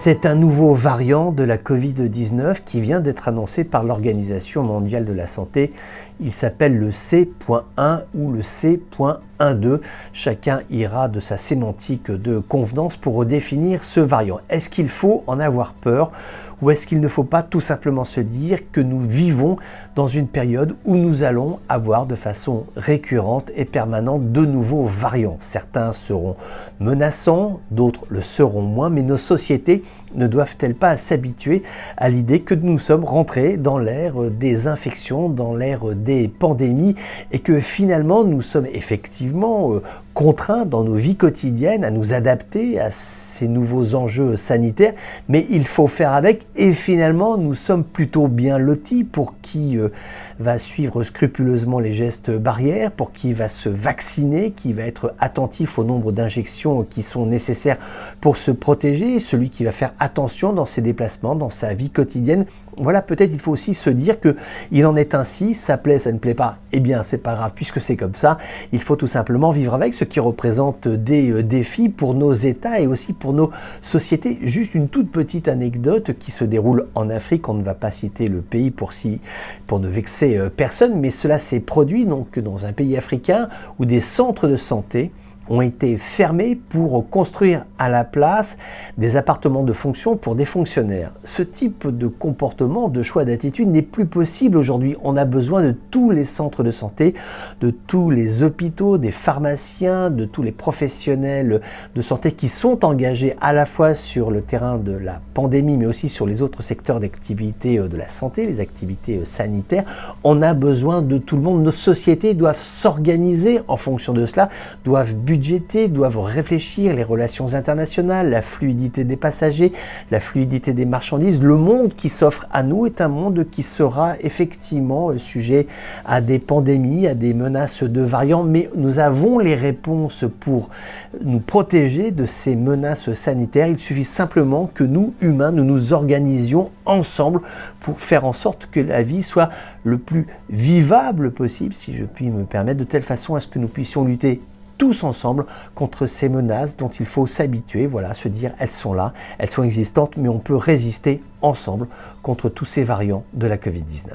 C'est un nouveau variant de la Covid-19 qui vient d'être annoncé par l'Organisation mondiale de la santé. Il s'appelle le C.1 ou le C.12. Chacun ira de sa sémantique de convenance pour redéfinir ce variant. Est-ce qu'il faut en avoir peur ou est-ce qu'il ne faut pas tout simplement se dire que nous vivons dans une période où nous allons avoir de façon récurrente et permanente de nouveaux variants? Certains seront menaçants, d'autres le seront moins, mais nos sociétés ne doivent-elles pas s'habituer à l'idée que nous sommes rentrés dans l'ère des infections, dans l'ère des pandémies et que finalement nous sommes effectivement contraints dans nos vies quotidiennes à nous adapter à ces nouveaux enjeux sanitaires, mais il faut faire avec et finalement nous sommes plutôt bien lotis pour qui va suivre scrupuleusement les gestes barrières, pour qui va se vacciner, qui va être attentif au nombre d'injections qui sont nécessaires pour se protéger, celui qui va faire attention dans ses déplacements, dans sa vie quotidienne. Voilà, peut-être il faut aussi se dire qu'il en est ainsi, ça plaît, ça ne plaît pas, eh bien c'est pas grave puisque c'est comme ça, il faut tout simplement vivre avec, ce qui représente des défis pour nos États et aussi pour nos sociétés. Juste une toute petite anecdote qui se déroule en Afrique, on ne va pas citer le pays pour ne vexer personne, mais cela s'est produit donc dans un pays africain où des centres de santé ont été fermés pour construire à la place des appartements de fonction pour des fonctionnaires. Ce type de comportement, de choix d'attitude n'est plus possible aujourd'hui. On a besoin de tous les centres de santé, de tous les hôpitaux, des pharmaciens, de tous les professionnels de santé qui sont engagés à la fois sur le terrain de la pandémie, mais aussi sur les autres secteurs d'activité de la santé, les activités sanitaires. On a besoin de tout le monde. Nos sociétés doivent s'organiser en fonction de cela, doivent budgéter, doivent réfléchir les relations internationales, la fluidité des passagers, la fluidité des marchandises. Le monde qui s'offre à nous est un monde qui sera effectivement sujet à des pandémies, à des menaces de variants, mais nous avons les réponses pour nous protéger de ces menaces sanitaires. Il suffit simplement que nous, humains, nous nous organisions ensemble pour faire en sorte que la vie soit le plus vivable possible, si je puis me permettre, de telle façon à ce que nous puissions lutter tous ensemble contre ces menaces dont il faut s'habituer, voilà, se dire elles sont là, elles sont existantes, mais on peut résister ensemble contre tous ces variants de la Covid-19.